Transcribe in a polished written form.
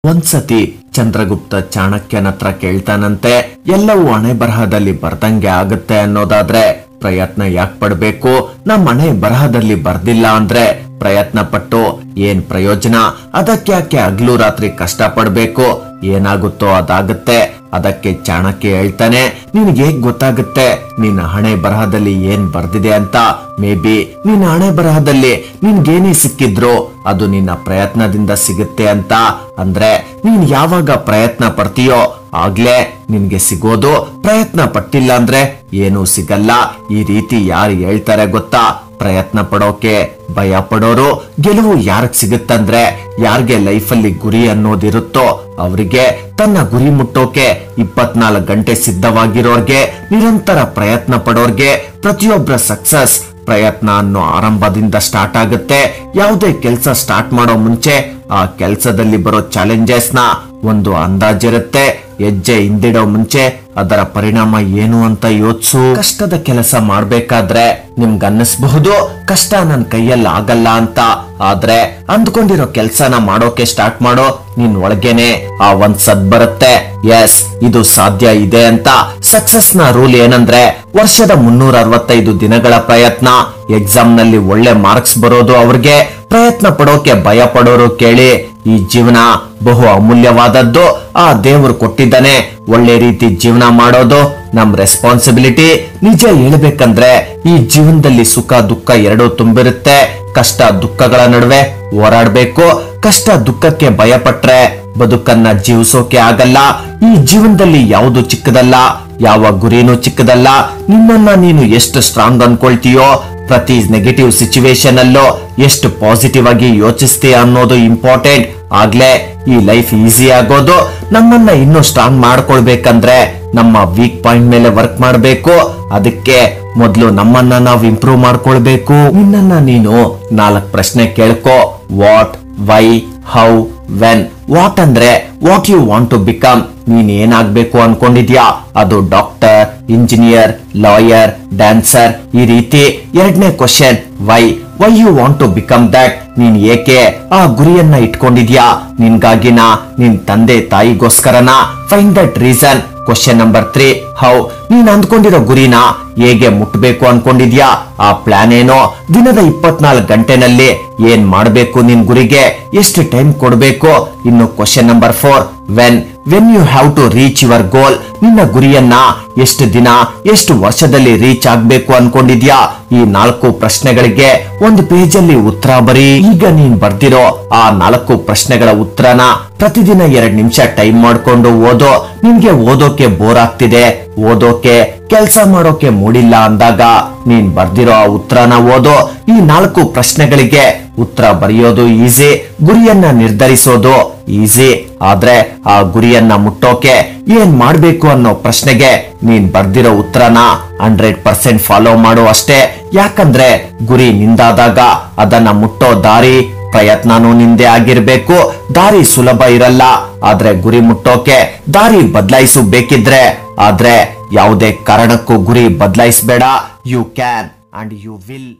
ಒಂದ್ಸತಿ ಚಂದ್ರಗುಪ್ತ ಚಾಣಕ್ಯನ ಹತ್ರ ಕೇಳ್ತಾನಂತೆ, ಎಲ್ಲವೂ ಹಣೆ ಬರಹದಲ್ಲಿ ಬರ್ದಂಗೆ ಆಗುತ್ತೆ ಅನ್ನೋದಾದ್ರೆ ಪ್ರಯತ್ನ ಯಾಕೆ ಪಡ್ಬೇಕು? ನಮ್ಮ ಹಣೆ ಬರಹದಲ್ಲಿ ಬರ್ದಿಲ್ಲ ಅಂದ್ರೆ ಪ್ರಯತ್ನ ಪಟ್ಟು ಏನ್ ಪ್ರಯೋಜನ? ಅದಕ್ಯಾಕೆ ಹಗಲು ರಾತ್ರಿ ಕಷ್ಟ ಪಡ್ಬೇಕು? ಏನಾಗುತ್ತೋ ಅದಾಗುತ್ತೆ. ಅದಕ್ಕೆ ಚಾಣಕ್ಯ ಹೇಳ್ತಾನೆ, ನಿನ್ಗೆ ಹೇಗ್ ಗೊತ್ತಾಗುತ್ತೆ ನಿನ್ನ ಹಣೆ ಬರಹದಲ್ಲಿ ಏನ್ ಬರ್ದಿದೆ ಅಂತ? ಮೇ ಬಿ ನಿನ್ನ ಹಣೆ ಬರಹದಲ್ಲಿ ನಿನ್ಗೇನೇ ಸಿಕ್ಕಿದ್ರು ಅದು ನಿನ್ನ ಪ್ರಯತ್ನದಿಂದ ಸಿಗುತ್ತೆ ಅಂತ. ಅಂದ್ರೆ ನೀನ್ ಯಾವಾಗ ಪ್ರಯತ್ನ ಪಡ್ತೀಯೋ ಆಗ್ಲೇ ನಿನ್ಗೆ ಸಿಗೋದು. ಪ್ರಯತ್ನ ಪಟ್ಟಿಲ್ಲ ಅಂದ್ರೆ ಏನೂ ಸಿಗಲ್ಲ. ಈ ರೀತಿ ಯಾರು ಹೇಳ್ತಾರೆ ಗೊತ್ತಾ? ಪ್ರಯತ್ನ ಪಡೋಕೆ ಭಯ ಪಡೋರು. ಗೆಲುವು ಯಾರಿಗೆ ಸಿಗುತ್ತಂದ್ರೆ ಯಾರಿಗೆ ಲೈಫಲ್ಲಿ ಗುರಿ ಅನ್ನೋದಿರುತ್ತೋ ಅವರಿಗೆ. ತನ್ನ ಗುರಿ ಮುಟ್ಟೋಕೆ 24 ಗಂಟೆ ಸಿದ್ಧವಾಗಿರೋರ್ಗೆ, ನಿರಂತರ ಪ್ರಯತ್ನ ಪಡೋರ್ಗೆ ಪ್ರತಿಯೊಬ್ಬರ ಸಕ್ಸಸ್ ಪ್ರಯತ್ನ ಅನ್ನೋ ಆರಂಭದಿಂದ ಸ್ಟಾರ್ಟ್ ಆಗುತ್ತೆ. ಯಾವುದೇ ಕೆಲಸ ಸ್ಟಾರ್ಟ್ ಮಾಡೋ ಮುಂಚೆ ಆ ಕೆಲಸದಲ್ಲಿ ಬರೋ ಚಾಲೆಂಜಸ್ ನ ಒಂದು ಅಂದಾಜಿರುತ್ತೆ. ಹೆಜ್ಜೆ ಹಿಂದಿಡೋ ಮುಂಚೆ ಅದರ ಪರಿಣಾಮ ಏನು ಅಂತ ಯೋಚಿಸು. ಕಷ್ಟದ ಕೆಲಸ ಮಾಡ್ಬೇಕಾದ್ರೆ ನಿಮ್ಗೆ ಅನ್ನಿಸಬಹುದು ಕಷ್ಟ ನನ್ ಕೈಯಲ್ಲಿ ಆಗಲ್ಲ ಅಂತ. ಆದ್ರೆ ಅಂದ್ಕೊಂಡಿರೋ ಕೆಲ್ಸನ ಮಾಡೋಕೆ ಸ್ಟಾರ್ಟ್ ಮಾಡೋ, ನಿನ್ ಒಳಗೇನೆ ಆ ಒಂದ್ ಸದ್ ಬರುತ್ತೆ, ಎಸ್ ಇದು ಸಾಧ್ಯ ಇದೆ ಅಂತ. ಸಕ್ಸಸ್ ನ ರೂಲ್ ಏನಂದ್ರೆ ವರ್ಷದ 365 ದಿನಗಳ ಪ್ರಯತ್ನ. ಎಕ್ಸಾಮ್ ನಲ್ಲಿ ಒಳ್ಳೆ ಮಾರ್ಕ್ಸ್ ಬರೋದು ಅವ್ರಿಗೆ. ಪ್ರಯತ್ನ ಪಡೋಕೆ ಭಯ ಪಡೋರು ಕೇಳಿ, ಈ ಜೀವನ ಬಹು ಅಮೂಲ್ಯವಾದದ್ದು. ಆ ದೇವ್ರು ಕೊಟ್ಟಿದ್ದಾನೆ. ಒಳ್ಳೆ ರೀತಿ ಜೀವನ ಮಾಡೋದು ನಮ್ ರೆಸ್ಪಾನ್ಸಿಬಿಲಿಟಿ. ನಿಜ ಹೇಳ್ಬೇಕಂದ್ರೆ ಈ ಜೀವನದಲ್ಲಿ ಸುಖ ದುಃಖ ಎರಡೂ ತುಂಬಿರುತ್ತೆ. ಕಷ್ಟ ದುಃಖಗಳ ನಡುವೆ ಹೋರಾಡ್ಬೇಕು. ಕಷ್ಟ ದುಃಖಕ್ಕೆ ಭಯ ಪಟ್ರೆ ಬದುಕನ್ನ ಜೀವಿಸೋಕೆ ಆಗಲ್ಲ. ಈ ಜೀವನದಲ್ಲಿ ಯಾವುದು ಚಿಕ್ಕದಲ್ಲ, ಯಾವ ಗುರಿನೂ ಚಿಕ್ಕದಲ್ಲ. ನಿನ್ನನ್ನ ನೀನು ಎಷ್ಟು ಸ್ಟ್ರಾಂಗ್ ಅನ್ಕೊಳ್ತೀಯೋ, ಪ್ರತಿ ನೆಗೆಟಿವ್ ಸಿಚುವೇಶನ್ ಅಲ್ಲೂ ಎಷ್ಟು ಪಾಸಿಟಿವ್ ಆಗಿ ಯೋಚಿಸ್ತೀಯ ಅನ್ನೋದು ಇಂಪಾರ್ಟೆಂಟ್. ಆಗ್ಲೇ ಈ ಲೈಫ್ ಈಸಿ ಆಗೋದು. ನಮ್ಮನ್ನ ಇನ್ನೂ ಸ್ಟ್ರಾಂಗ್ ಮಾಡ್ಕೊಳ್ಬೇಕಂದ್ರೆ ನಮ್ಮ ವೀಕ್ ಪಾಯಿಂಟ್ ಮೇಲೆ ವರ್ಕ್ ಮಾಡ್ಬೇಕು. ಅದಕ್ಕೆ ಮೊದಲು ನಮ್ಮನ್ನ ನಾವು ಇಂಪ್ರೂವ್ ಮಾಡ್ಕೊಳ್ಬೇಕು. ನಿನ್ನನ್ನ ನೀನು 4 ಪ್ರಶ್ನೆ ಕೇಳ್ಕೊ. What, why, how, when. What ಅಂದ್ರೆ what you want to become. ನೀನ್ ಏನಾಗ್ಬೇಕು ಅನ್ಕೊಂಡಿದ್ಯಾ? ಅದು ಡಾಕ್ಟರ್, ಇಂಜಿನಿಯರ್, ಲಾಯರ್, ಡ್ಯಾನ್ಸರ್, ಈ ರೀತಿ. 2ನೇ question why. Why you want to become that. ನೀನ್ ಏಕೆ ಆ ಗುರಿಯನ್ನ ಇಟ್ಕೊಂಡಿದ್ಯಾ? ನಿನ್ಗಾಗಿನ, ನಿನ್ ತಂದೆ ತಾಯಿಗೋಸ್ಕರನ? Find that reason. Question number 3 how. ನೀನ್ ಅಂದ್ಕೊಂಡಿರೋ ಗುರಿನ ಹೇಗೆ ಮುಟ್ಬೇಕು ಅನ್ಕೊಂಡಿದ್ಯಾ? ಆ ಪ್ಲಾನ್ ಏನೋ? ದಿನದ 24 ಗಂಟೆನಲ್ಲಿ ಏನ್ ಮಾಡ್ಬೇಕು? ನಿನ್ ಗುರಿಗೆ ಎಷ್ಟು ಟೈಮ್ ಕೊಡ್ಬೇಕು? ಇನ್ನು question number 4 when. When you have to reach your goal. ನಿನ್ನ ಗುರಿಯನ್ನ ಎಷ್ಟು ದಿನ, ಎಷ್ಟು ವರ್ಷದಲ್ಲಿ ರೀಚ್ ಆಗ್ಬೇಕು ಅನ್ಕೊಂಡಿದ್ಯಾ? ಈ 4 ಪ್ರಶ್ನೆಗಳಿಗೆ ಒಂದು ಪೇಜಲ್ಲಿ ಉತ್ತರ ಬರೀ. ಈಗ ನೀನ್ ಬರ್ದಿರೋ ಆ 4 ಪ್ರಶ್ನೆಗಳ ಉತ್ತರನ ಪ್ರತಿದಿನ 2 ನಿಮಿಷ ಟೈಮ್ ಮಾಡ್ಕೊಂಡು ಓದೋ. ನಿನ್ಗೆ ಓದೋಕೆ ಬೋರ್ ಆಗ್ತಿದೆ, ಓದೋಕೆ ಕೆಲ್ಸ ಮಾಡೋಕೆ ಮೂಡಿಲ್ಲ ಅಂದಾಗ ನೀನ್ ಬರ್ದಿರೋ ಆ ಉತ್ತರನ ಓದೋ. ಈ 4 ಪ್ರಶ್ನೆಗಳಿಗೆ ಉತ್ತರ ಬರೆಯೋದು ಈಸಿ, ಗುರಿಯನ್ನ ನಿರ್ಧರಿಸೋದು ಈಸಿ. ಆದ್ರೆ ಆ ಗುರಿಯನ್ನ ಮುಟ್ಟೋಕೆ ಏನ್ ಮಾಡ್ಬೇಕು ಅನ್ನೋ ಪ್ರಶ್ನೆಗೆ ನೀನ್ ಬರ್ದಿರೋ ಉತ್ತರನ 100% ಫಾಲೋ ಮಾಡು ಅಷ್ಟೇ. ಯಾಕಂದ್ರೆ ಗುರಿ ನಿಂದಾದಾಗ ಅದನ್ನ ಮುಟ್ಟೋ ದಾರಿ, ಪ್ರಯತ್ನನೂ ನಿಂದೆ ಆಗಿರ್ಬೇಕು. ದಾರಿ ಸುಲಭ ಇರಲ್ಲ, ಆದ್ರೆ ಗುರಿ ಮುಟ್ಟೋಕೆ ದಾರಿ ಬದಲಾಯಿಸಬೇಕಿದ್ರೆ ಆದ್ರೆ ಯಾವುದೇ ಕಾರಣಕ್ಕೂ ಗುರಿ ಬದಲಾಯಿಸಬೇಡ. You can and you will.